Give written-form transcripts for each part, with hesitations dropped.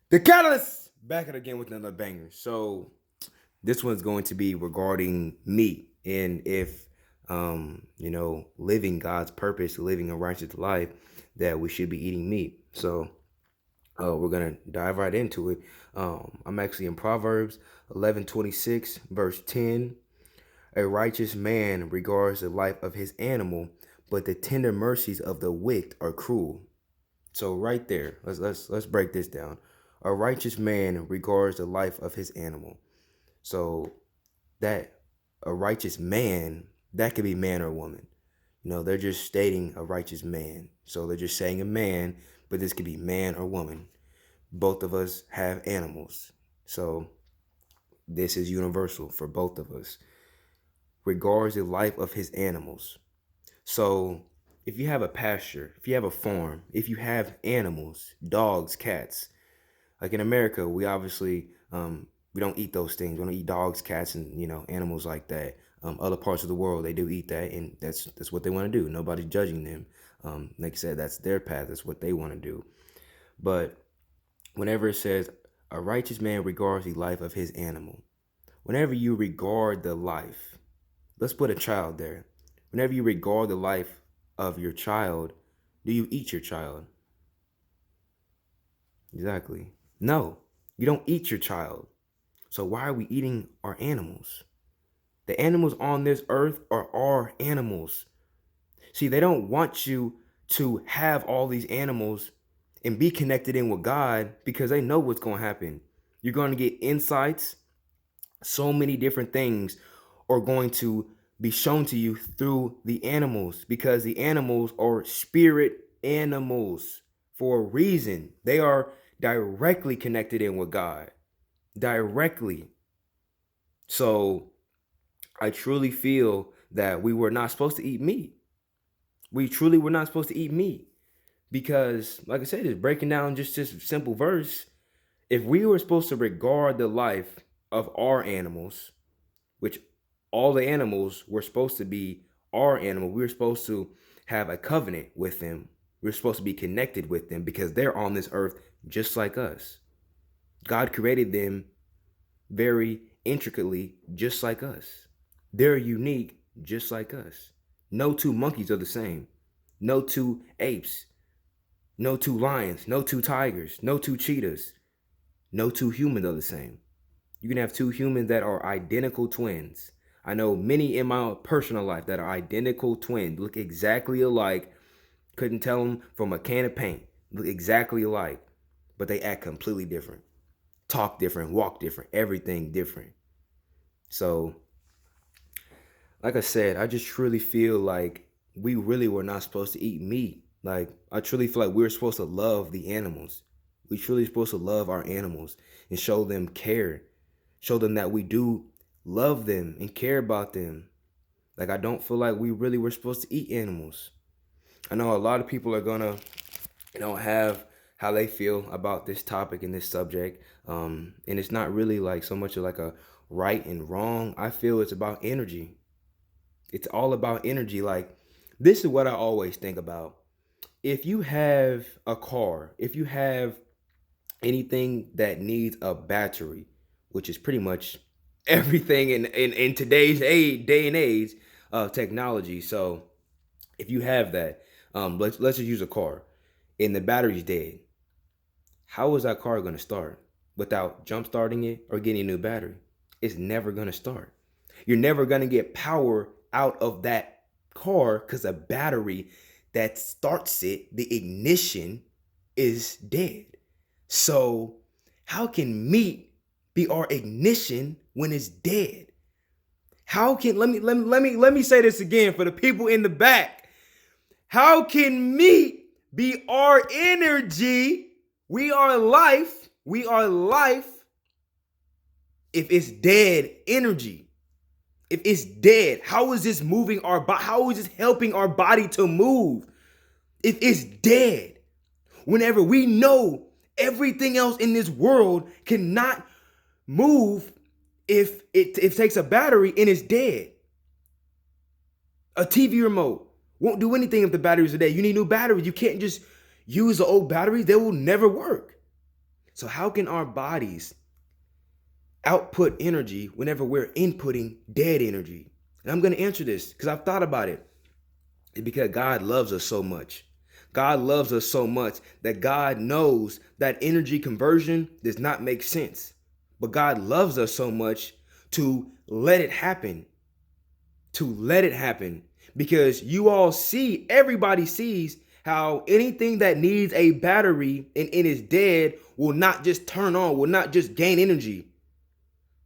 The Catalyst back at it again with another banger. So this one's going to be regarding meat and if living God's purpose, living a righteous life, that we should be eating meat. So we're gonna dive right into it. I'm actually in Proverbs 11:26, verse 10. A righteous man regards the life of his animal, but the tender mercies of the wicked are cruel. So right there, let's break this down. A righteous man regards the life of his animal. So that a righteous man, that could be man or woman. They're just stating a righteous man. So they're just saying a man, but this could be man or woman. Both of us have animals. So this is universal for both of us. Regards the life of his animals. So if you have a pasture, if you have a farm, if you have animals, dogs, cats, like in America, we obviously we don't eat those things. We don't eat dogs, cats, and animals like that. Other parts of the world, they do eat that, and that's what they want to do. Nobody's judging them. Like I said, that's their path. That's what they want to do. But whenever it says a righteous man regards the life of his animal, whenever you regard the life, let's put a child there. Whenever you regard the life of your child, do you eat your child? Exactly. No, you don't eat your child. So why are we eating our animals? The animals on this earth are our animals. See, they don't want you to have all these animals and be connected in with God because they know what's going to happen. You're going to get insights. So many different things are going to be shown to you through the animals because the animals are spirit animals for a reason. They are directly connected in with God. Directly. So I truly feel that we were not supposed to eat meat. We truly were not supposed to eat meat because, like I said, it's breaking down just this simple verse. If we were supposed to regard the life of our animals, which all the animals were supposed to be our animal, we were supposed to have a covenant with them. We're supposed to be connected with them because they're on this earth just like us. God created them very intricately, just like us. They're unique, just like us. No two monkeys are the same. No two apes. No two lions. No two tigers. No two cheetahs. No two humans are the same. You can have two humans that are identical twins. I know many in my personal life that are identical twins, look exactly alike. Couldn't tell them from a can of paint. Look exactly alike, but they act completely different. Talk different, walk different, everything different. So, like I said, I just truly feel like we really were not supposed to eat meat. Like, I truly feel like we were supposed to love the animals. We truly supposed to love our animals and show them care. Show them that we do love them and care about them. Like, I don't feel like we really were supposed to eat animals. I know a lot of people are gonna, have how they feel about this topic and this subject. And it's not really like so much of like a right and wrong. I feel it's about energy. It's all about energy. Like, this is what I always think about. If you have a car, if you have anything that needs a battery, which is pretty much everything in today's day and age of technology. So if you have that, let's just use a car and the battery's dead. How is that car going to start without jump starting it or getting a new battery? It's never going to start. You're never going to get power out of that car because a battery that starts it, the ignition, is dead. So how can meat be our ignition when it's dead? How can let me say this again for the people in the back. How can meat be our energy? We are life. We are life if it's dead energy. If it's dead, how is this moving our body? How is this helping our body to move? If it's dead, whenever we know everything else in this world cannot move if it takes a battery and it's dead. A TV remote won't do anything if the batteries are dead. You need new batteries. You can't just use the old batteries. They will never work. So how can our bodies output energy whenever we're inputting dead energy? And I'm going to answer this because I've thought about it. It's because God loves us so much. God loves us so much that God knows that energy conversion does not make sense. But God loves us so much to let it happen. To let it happen. Because you all see, everybody sees how anything that needs a battery and it is dead will not just turn on, will not just gain energy.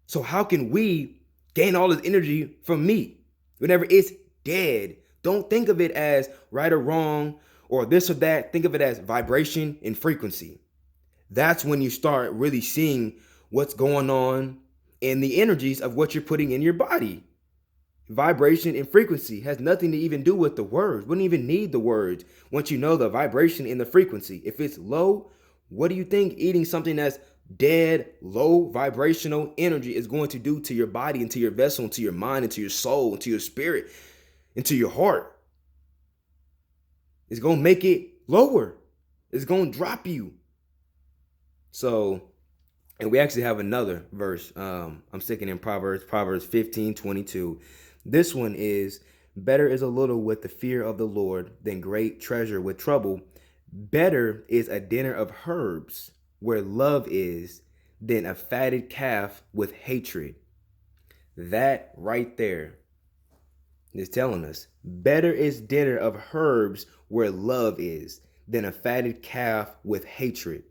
So how can we gain all this energy from meat whenever it's dead? Don't think of it as right or wrong or this or that. Think of it as vibration and frequency. That's when you start really seeing what's going on in the energies of what you're putting in your body. Vibration and frequency has nothing to even do with the words. Wouldn't even need the words once you know the vibration and the frequency. If it's low, what do you think eating something that's dead, low vibrational energy is going to do to your body and to your vessel and to your mind and to your soul and to your spirit and to your heart? It's going to make it lower. It's going to drop you. So, and we actually have another verse. I'm sticking in Proverbs 15:22. This one is, better is a little with the fear of the Lord than great treasure with trouble. Better is a dinner of herbs where love is than a fatted calf with hatred. That right there is telling us better is dinner of herbs where love is than a fatted calf with hatred.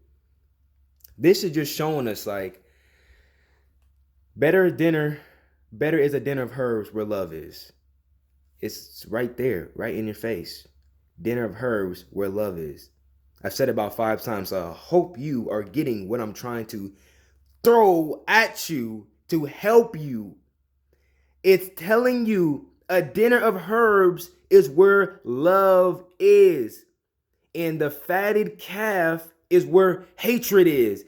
This is just showing us like better is a dinner of herbs where love is. It's right there, right in your face. Dinner of herbs where love is. I've said it about 5 times, so I hope you are getting what I'm trying to throw at you to help you. It's telling you a dinner of herbs is where love is. And the fatted calf is where hatred is.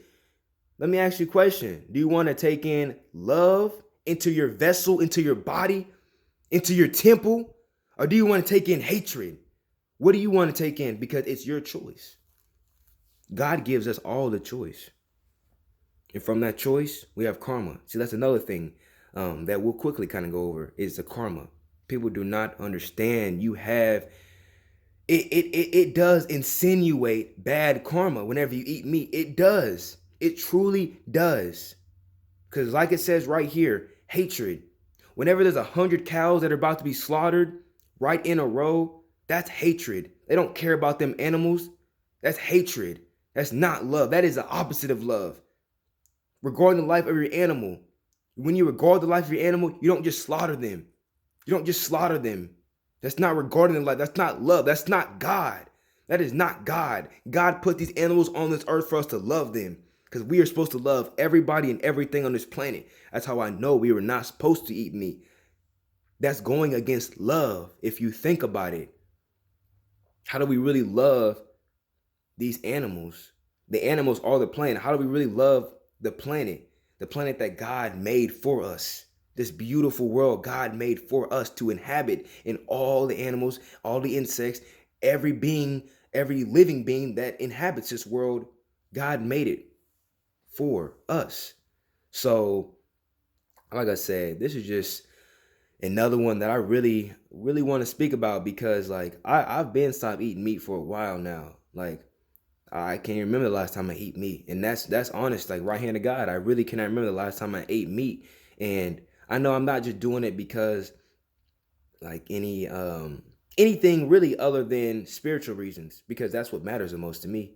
Let me ask you a question. Do you want to take in love into your vessel, into your body, into your temple? Or do you want to take in hatred? What do you want to take in? Because it's your choice. God gives us all the choice. And from that choice, we have karma. See, that's another thing that we'll quickly kind of go over is the karma. People do not understand you have, it does insinuate bad karma whenever you eat meat. It does. It truly does. Because like it says right here, hatred. Whenever there's 100 cows that are about to be slaughtered right in a row, that's hatred. They don't care about them animals. That's hatred. That's not love. That is the opposite of love. Regarding the life of your animal. When you regard the life of your animal, you don't just slaughter them. You don't just slaughter them. That's not regarding the life. That's not love. That's not God. That is not God. God put these animals on this earth for us to love them. Because we are supposed to love everybody and everything on this planet. That's how I know we were not supposed to eat meat. That's going against love if you think about it. How do we really love these animals? The animals are the planet. How do we really love the planet? The planet that God made for us. This beautiful world God made for us to inhabit, and all the animals, all the insects, every being, every living being that inhabits this world, God made it for us. So, like I said, this is just another one that I really want to speak about because like I've been stopped eating meat for a while now. Like I can't remember the last time I ate meat. And that's honest, like right hand to God. I really cannot remember the last time I ate meat. And I know I'm not just doing it because like anything really other than spiritual reasons, because that's what matters the most to me.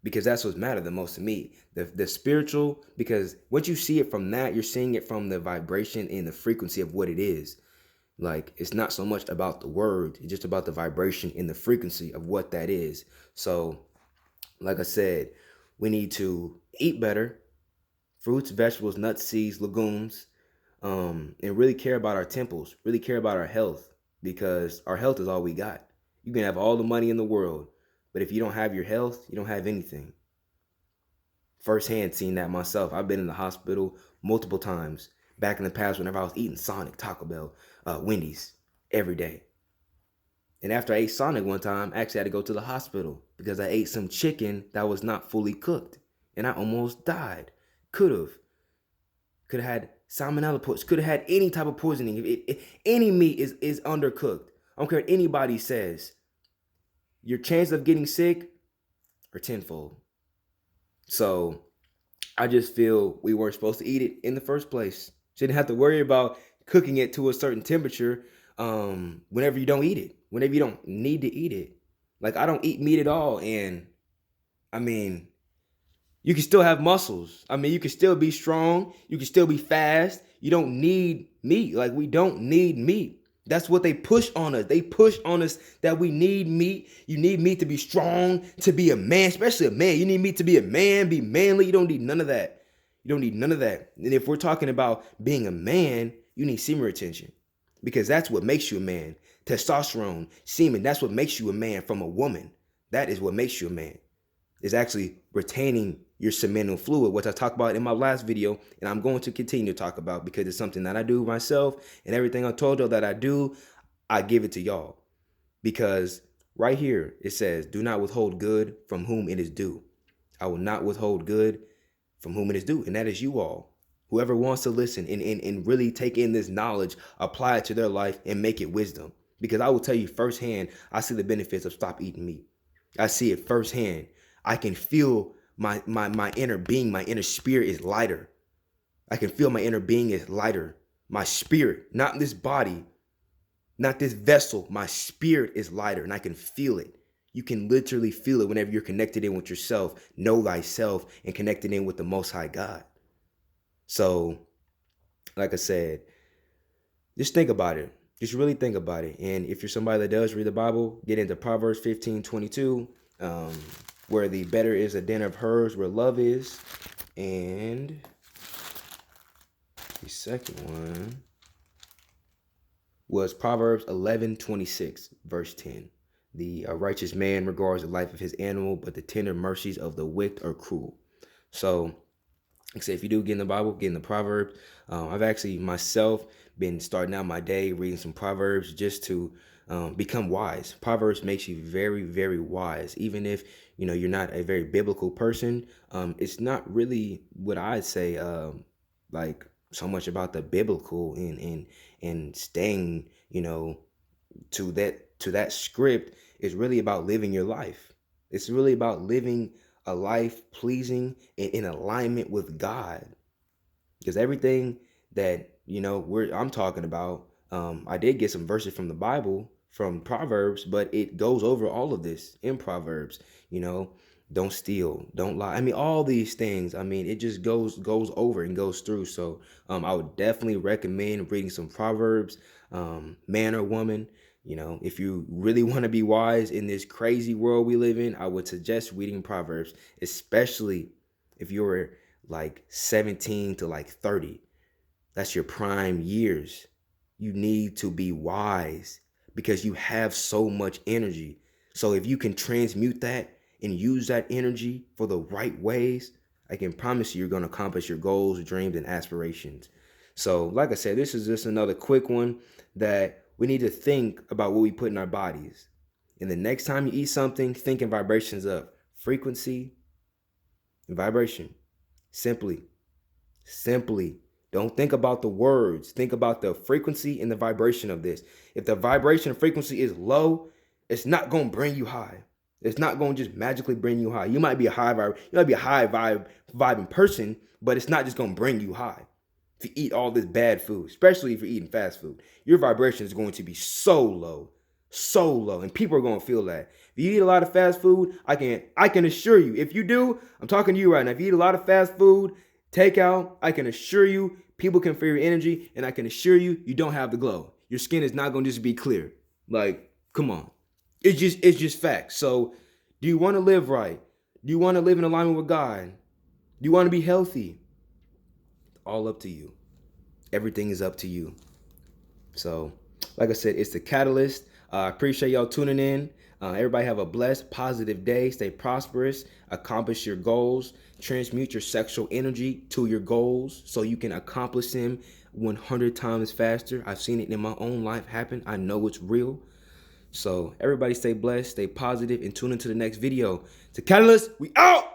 Because that's what matters the most to me. The spiritual, because once you see it from that, you're seeing it from the vibration and the frequency of what it is. Like, it's not so much about the word, it's just about the vibration and the frequency of what that is. So, like I said, we need to eat better, fruits, vegetables, nuts, seeds, legumes, and really care about our temples, really care about our health, because our health is all we got. You can have all the money in the world, but if you don't have your health, you don't have anything. Firsthand seen that myself. I've been in the hospital multiple times back in the past whenever I was eating Sonic, Taco Bell, Wendy's every day. And after I ate Sonic one time, I actually had to go to the hospital because I ate some chicken that was not fully cooked. and I almost died. Could have had salmonella poisoning. Could have had any type of poisoning. Any meat is undercooked. I don't care what anybody says. Your chance of getting sick are tenfold. So I just feel we weren't supposed to eat it in the first place. Shouldn't have to worry about cooking it to a certain temperature whenever you don't eat it, whenever you don't need to eat it. Like, I don't eat meat at all, and I mean, you can still have muscles. I mean, you can still be strong. You can still be fast. You don't need meat. Like, we don't need meat. That's what they push on us. They push on us that we need meat. You need meat to be strong, to be a man, especially a man. You need meat to be a man, be manly. You don't need none of that. You don't need none of that. And if we're talking about being a man, you need semen retention, because that's what makes you a man. Testosterone, semen, that's what makes you a man from a woman. That is what makes you a man, is actually retaining your seminal fluid, which I talked about in my last video, and I'm going to continue to talk about because it's something that I do myself, and everything I told y'all that I do, I give it to y'all. Because right here, it says, do not withhold good from whom it is due. I will not withhold good from whom it is due, and that is you all. Whoever wants to listen and really take in this knowledge, apply it to their life, and make it wisdom. Because I will tell you firsthand, I see the benefits of stop eating meat. I see it firsthand. I can feel my inner being, my inner spirit is lighter. I can feel my inner being is lighter. My spirit, not this body, not this vessel, my spirit is lighter, and I can feel it. You can literally feel it whenever you're connected in with yourself, know thyself, and connected in with the Most High God. So, like I said, just think about it. Just really think about it. And if you're somebody that does read the Bible, get into Proverbs 15:22. Where the better is a den of hers where love is. And the second one was Proverbs 11:26, verse 10. The righteous man regards the life of his animal, but the tender mercies of the wicked are cruel. So, like I said, if you do get in the Bible, get in the Proverbs. I've actually myself been starting out my day reading some Proverbs just to become wise. Proverbs makes you very, very wise. Even if, you're not a very biblical person, it's not really what I'd say, like so much about the biblical and staying, to that script. Is really about living your life. It's really about living a life pleasing and in alignment with God. Because everything that, I'm talking about, I did get some verses from the Bible, from Proverbs, but it goes over all of this in Proverbs. Don't steal, don't lie. I mean, all these things. I mean, it just goes over and goes through. So I would definitely recommend reading some Proverbs, man or woman. If you really want to be wise in this crazy world we live in, I would suggest reading Proverbs, especially if you're like 17 to like 30. That's your prime years. You need to be wise because you have so much energy. So if you can transmute that and use that energy for the right ways, I can promise you're going to accomplish your goals, dreams, and aspirations. So like I said, this is just another quick one that we need to think about what we put in our bodies. And the next time you eat something, think in vibrations of frequency and vibration. Simply. Don't think about the words. Think about the frequency and the vibration of this. If the vibration frequency is low, it's not going to bring you high. It's not going to just magically bring you high. You might be a high vibing person, but it's not just going to bring you high. If you eat all this bad food, especially if you're eating fast food, your vibration is going to be so low, and people are going to feel that. If you eat a lot of fast food, I can assure you, if you do, I'm talking to you right now. If you eat a lot of fast food, takeout, I can assure you, people can feel your energy, and I can assure you, you don't have the glow. Your skin is not going to just be clear. Like, come on. It's just facts. So, do you want to live right? Do you want to live in alignment with God? Do you want to be healthy? All up to you. Everything is up to you. So, like I said, it's the Catalyst. I appreciate y'all tuning in. Everybody have a blessed, positive day. Stay prosperous. Accomplish your goals. Transmute your sexual energy to your goals so you can accomplish them 100 times faster. I've seen it in my own life happen. I know it's real. So, everybody stay blessed, stay positive, and tune into the next video. The Catalyst, we out!